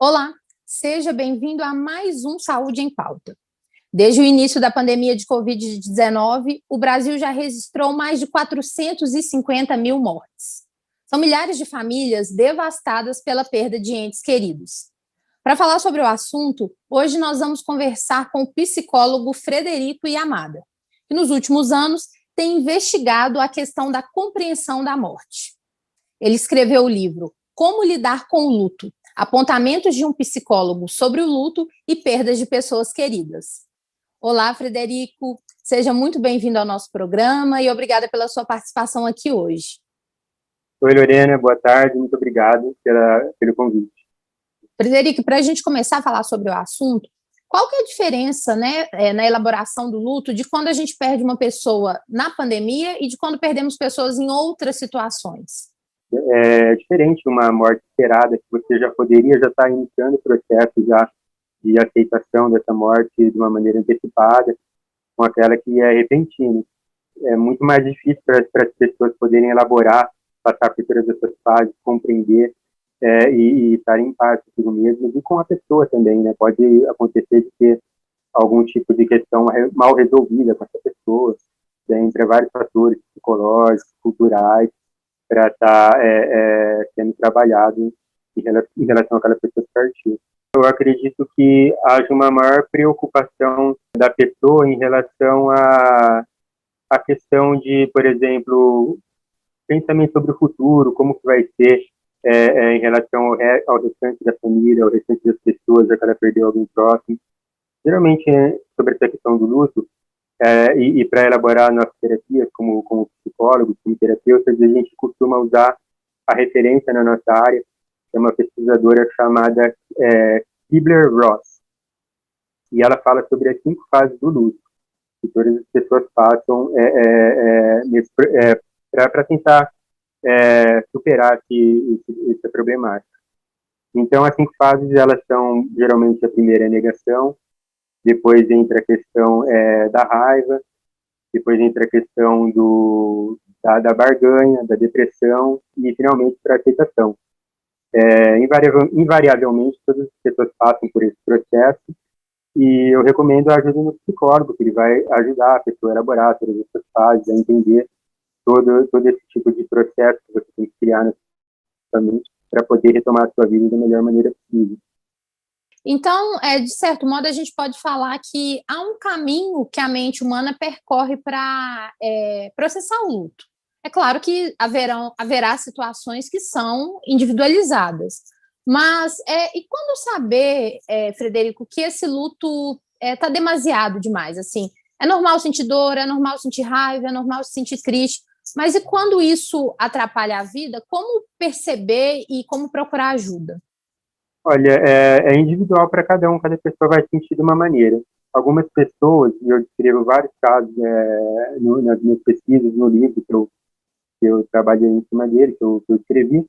Olá, seja bem-vindo a mais um Saúde em Pauta. Desde o início da pandemia de Covid-19, o Brasil já registrou mais de 450 mil mortes. São milhares de famílias devastadas pela perda de entes queridos. Para falar sobre o assunto, hoje nós vamos conversar com o psicólogo Frederico Yamada, que nos últimos anos tem investigado a questão da compreensão da morte. Ele escreveu o livro Como Lidar com o Luto, apontamentos de um psicólogo sobre o luto e perdas de pessoas queridas. Olá, Frederico, seja muito bem-vindo ao nosso programa e obrigada pela sua participação aqui hoje. Oi, Lorena, boa tarde, muito obrigado pelo convite. Frederico, para a gente começar a falar sobre o assunto, qual que é a diferença, na elaboração do luto de quando a gente perde uma pessoa na pandemia e de quando perdemos pessoas em outras situações? É diferente uma morte esperada, que você já poderia estar iniciando o processo já de aceitação dessa morte de uma maneira antecipada, com aquela que é repentina. É muito mais difícil para as pessoas poderem elaborar, passar por todas essas fases, compreender e estar em paz consigo mesmo e com a pessoa também, né? Pode acontecer de ter algum tipo de questão mal resolvida com essa pessoa, entre vários fatores psicológicos, culturais, para estar sendo trabalhado em relação àquela pessoa que partiu. Eu acredito que haja uma maior preocupação da pessoa em relação à questão de, por exemplo, pensamento sobre o futuro, como que vai ser em relação ao restante da família, ao restante das pessoas, já que ela perdeu alguém próximo. Geralmente, sobre essa questão do luto, e para elaborar nossas terapias como psicólogos, como terapeutas, a gente costuma usar a referência na nossa área, que é uma pesquisadora chamada Kubler-Ross. E ela fala sobre as 5 fases do luto, que todas as pessoas passam para tentar superar essa problemática. Então, as 5 fases, elas são, geralmente, a primeira é a negação, depois entra a questão da raiva, depois entra a questão da barganha, da depressão e, finalmente, para a aceitação. Invariavelmente, todas as pessoas passam por esse processo e eu recomendo a ajuda do psicólogo, que ele vai ajudar a pessoa a elaborar todas essas fases, a entender todo esse tipo de processo que você tem que criar na sua mente para poder retomar a sua vida da melhor maneira possível. Então, de certo modo, a gente pode falar que há um caminho que a mente humana percorre para processar o luto. É claro que haverá situações que são individualizadas, mas e quando saber, Frederico, que esse luto está demasiado demais? Assim, é normal sentir dor, é normal sentir raiva, é normal se sentir triste, mas e quando isso atrapalha a vida, como perceber e como procurar ajuda? Olha, é individual para cada pessoa vai sentir de uma maneira. Algumas pessoas, e eu descrevo vários casos nas minhas pesquisas, no livro que eu trabalhei em cima dele, que eu escrevi.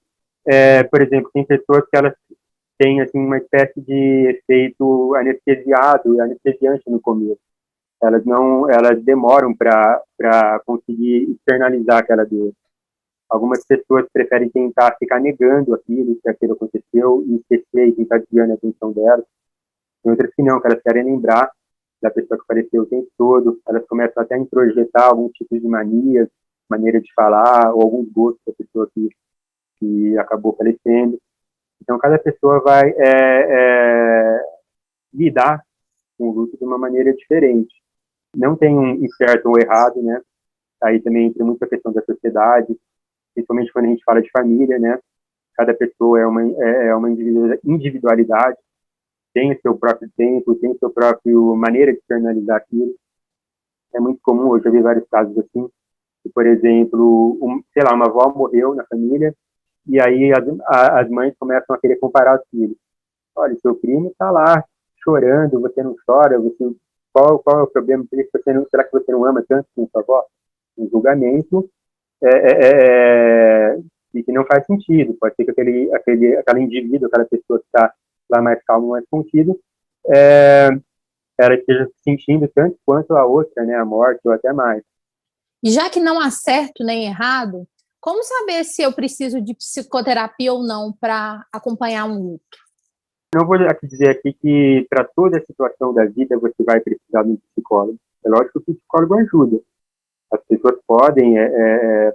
Por exemplo, tem pessoas que elas têm assim, uma espécie de efeito anestesiante no começo. Elas demoram para conseguir externalizar aquela dor. Algumas pessoas preferem tentar ficar negando que aquilo aconteceu e esquecer e tentar desviar a atenção delas. Tem outras que não, que elas querem lembrar da pessoa que faleceu o tempo todo. Elas começam até a introjetar algum tipo de manias, maneira de falar ou alguns gostos da pessoa que acabou falecendo. Então, cada pessoa vai lidar com o luto de uma maneira diferente. Não tem um certo ou errado, né? Aí também entra muito a questão da sociedade, principalmente quando a gente fala de família, né? Cada pessoa é uma individualidade, tem o seu próprio tempo, tem a sua própria maneira de externalizar aquilo. É muito comum, eu já vi vários casos assim, que, por exemplo, uma avó morreu na família, e aí as mães começam a querer comparar os filhos. Olha, seu primo está lá chorando, você não chora, qual é o problema? Será que você não ama tanto como sua avó? Um julgamento e que não faz sentido. Pode ser que aquele indivíduo, aquela pessoa que está lá mais calmo, mais contido, ela esteja se sentindo tanto quanto a outra, né, a morte ou até mais. E já que não há certo nem errado, como saber se eu preciso de psicoterapia ou não para acompanhar um luto? Não vou aqui dizer aqui que para toda a situação da vida você vai precisar de um psicólogo. É lógico que o psicólogo ajuda. As pessoas podem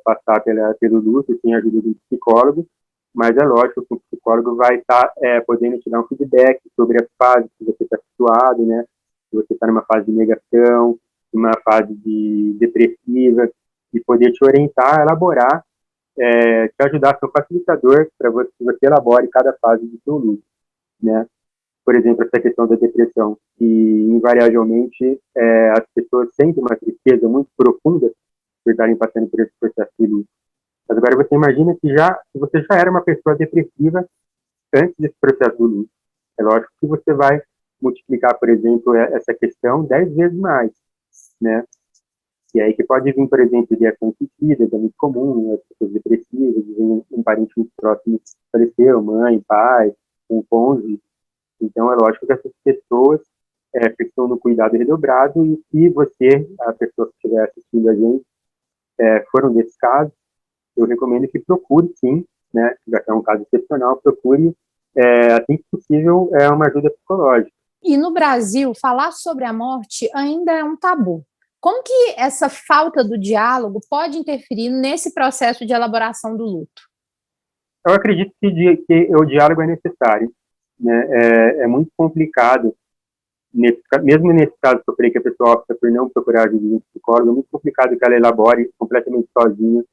passar pelo luto sem a ajuda de um psicólogo, mas é lógico que o psicólogo vai estar podendo te dar um feedback sobre as fases que você está situado, né? Se você está numa fase de negação, numa fase depressiva, e poder te orientar, elaborar, te ajudar, ser um facilitador para que você elabore cada fase do seu luto, né? Por exemplo, essa questão da depressão, que invariavelmente as pessoas sentem uma tristeza muito profunda por estarem passando por esse processo de luto. Mas agora você imagina que você já era uma pessoa depressiva antes desse processo do luto. É lógico que você vai multiplicar, por exemplo, essa questão 10 vezes mais, né? E aí que pode vir, por exemplo, ideações suicidas, é muito comum, né? As pessoas depressivas, um parente muito próximo faleceu, mãe, pai, um cônjuge. Então, é lógico que essas pessoas precisam no cuidado redobrado, e se você, a pessoa que estiver assistindo a gente, for um desses casos, eu recomendo que procure, sim, né, já que é um caso excepcional, procure, assim que possível, uma ajuda psicológica. E no Brasil, falar sobre a morte ainda é um tabu. Como que essa falta do diálogo pode interferir nesse processo de elaboração do luto? Eu acredito que o diálogo é necessário, né? É muito complicado, mesmo nesse caso que eu falei que a pessoa opta por não procurar ajuda de um psicólogo, é muito complicado que ela elabore completamente sozinha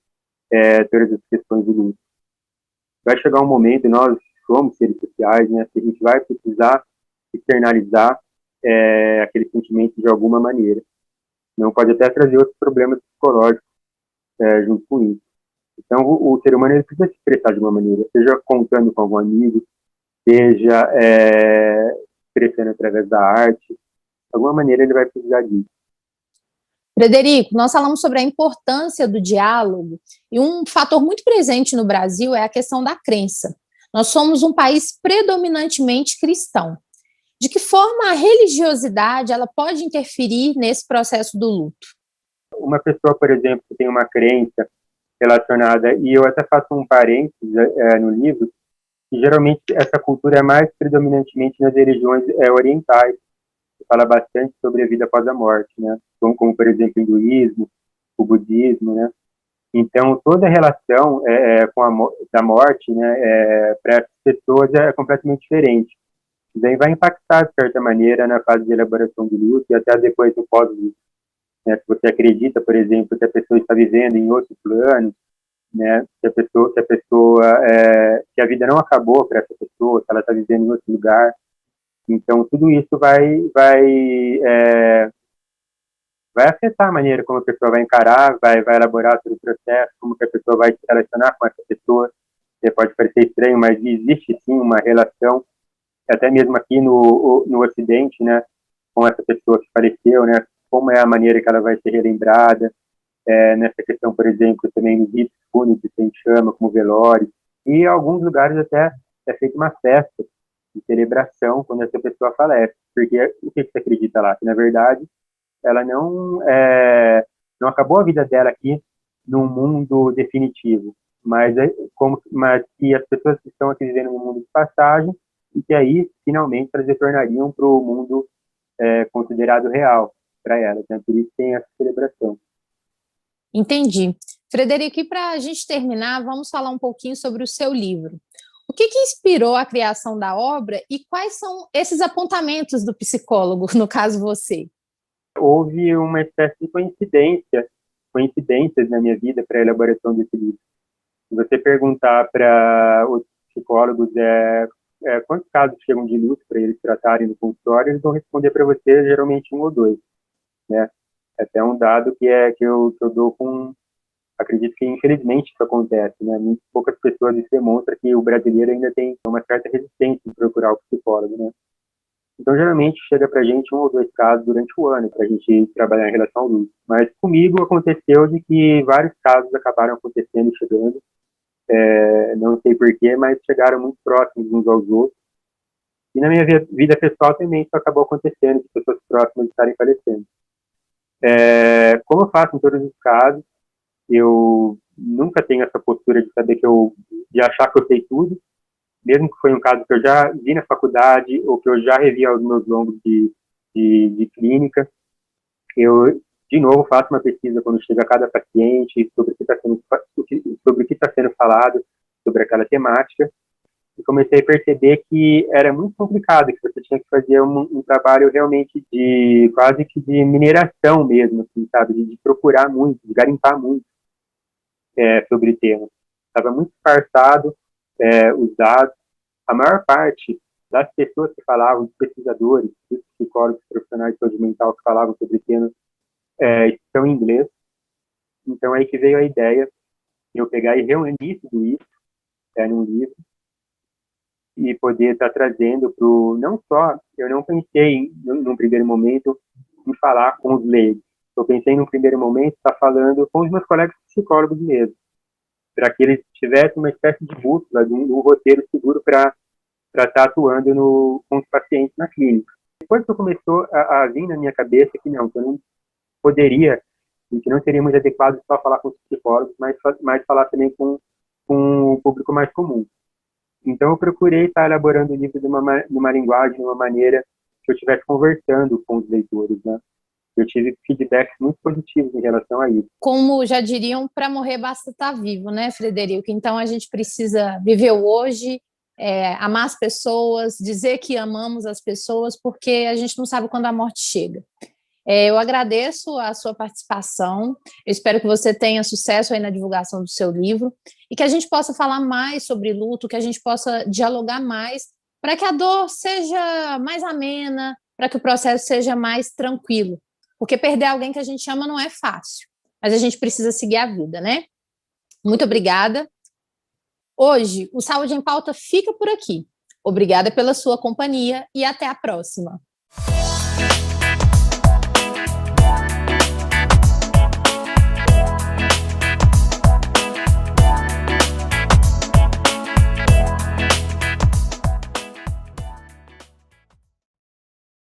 todas as questões do luto. Vai chegar um momento, e nós somos seres sociais, né, que a gente vai precisar externalizar aquele sentimento de alguma maneira. Não pode até trazer outros problemas psicológicos junto com isso. Então, o ser humano ele precisa se expressar de uma maneira, seja contando com algum amigo, seja expressando através da arte, de alguma maneira ele vai precisar disso. Frederico, nós falamos sobre a importância do diálogo e um fator muito presente no Brasil é a questão da crença. Nós somos um país predominantemente cristão. De que forma a religiosidade ela pode interferir nesse processo do luto? Uma pessoa, por exemplo, que tem uma crença relacionada, e eu até faço um parênteses no livro, que geralmente essa cultura é mais predominantemente nas religiões orientais, que fala bastante sobre a vida após a morte, né? Como por exemplo, o hinduísmo, o budismo, né? Então, toda a relação da morte, né, para essas pessoas é completamente diferente. Isso daí vai impactar, de certa maneira, na fase de elaboração do luto e até depois do pós-luto. Né? Se você acredita, por exemplo, que a pessoa está vivendo em outro plano, né, que a vida não acabou para essa pessoa, que ela está vivendo em outro lugar. Então, tudo isso vai afetar a maneira como a pessoa vai encarar, vai elaborar todo o processo, como que a pessoa vai se relacionar com essa pessoa. Pode parecer estranho, mas existe sim uma relação, até mesmo aqui no Ocidente, né, com essa pessoa que faleceu, né, como é a maneira que ela vai ser relembrada, nessa questão, por exemplo, também nos ritos fúnebres que a gente chama como velório, e em alguns lugares até é feita uma festa de celebração quando essa pessoa falece, porque o que você acredita lá? Que, na verdade, ela não acabou a vida dela aqui num mundo definitivo, mas que as pessoas que estão aqui vivendo no mundo de passagem, e que aí, finalmente, elas retornariam para o mundo considerado real para elas, né? Por isso tem essa celebração. Entendi. Frederico, e para a gente terminar, vamos falar um pouquinho sobre o seu livro. O que inspirou a criação da obra e quais são esses apontamentos do psicólogo, no caso você? Houve uma espécie de coincidências na minha vida para a elaboração desse livro. Se você perguntar para os psicólogos quantos casos chegam de luto para eles tratarem no consultório, eles vão responder para você geralmente 1 ou 2, né? É até um dado que eu dou acredito que infelizmente isso acontece, né? Muito poucas pessoas isso demonstra que o brasileiro ainda tem uma certa resistência em procurar o psicólogo, né? Então, geralmente, chega para a gente 1 ou 2 casos durante o ano para a gente trabalhar em relação ao luto. Mas comigo aconteceu de que vários casos acabaram acontecendo e chegando. Não sei porquê, mas chegaram muito próximos uns aos outros. E na minha vida pessoal também isso acabou acontecendo, de pessoas próximas estarem falecendo. Como eu faço em todos os casos, eu nunca tenho essa postura de achar que eu sei tudo, mesmo que foi um caso que eu já vi na faculdade ou que eu já revi aos meus longos de clínica, eu, de novo, faço uma pesquisa quando chega a cada paciente sobre o que está sendo falado sobre aquela temática, e comecei a perceber que era muito complicado, que você tinha que fazer um trabalho realmente de, quase que de mineração mesmo, assim, sabe, de procurar muito, de garimpar muito sobre o tema. Estava muito esparçado os dados. A maior parte das pessoas que falavam, dos pesquisadores, dos psicólogos profissionais de saúde mental que falavam sobre o tema, estão em inglês. Então, aí que veio a ideia de eu pegar e reunir tudo isso num livro e poder estar trazendo para o... Não só, eu não pensei, num primeiro momento, em falar com os leigos. Eu pensei, num primeiro momento, estar falando com os meus colegas psicólogos mesmo, para que eles tivessem uma espécie de bússola, de um roteiro seguro para estar atuando com os pacientes na clínica. Depois que começou a vir na minha cabeça que não, que eu não poderia, e que não seria muito adequado só falar com os psicólogos, mas falar também com o público mais comum. Então, eu procurei estar elaborando o livro numa linguagem, de uma maneira que eu estivesse conversando com os leitores, né? Eu tive feedbacks muito positivos em relação a isso. Como já diriam, para morrer basta estar vivo, né, Frederico? Então, a gente precisa viver o hoje, amar as pessoas, dizer que amamos as pessoas, porque a gente não sabe quando a morte chega. Eu agradeço a sua participação, eu espero que você tenha sucesso aí na divulgação do seu livro e que a gente possa falar mais sobre luto, que a gente possa dialogar mais para que a dor seja mais amena, para que o processo seja mais tranquilo, porque perder alguém que a gente ama não é fácil, mas a gente precisa seguir a vida, né? Muito obrigada. Hoje, o Saúde em Pauta fica por aqui. Obrigada pela sua companhia e até a próxima.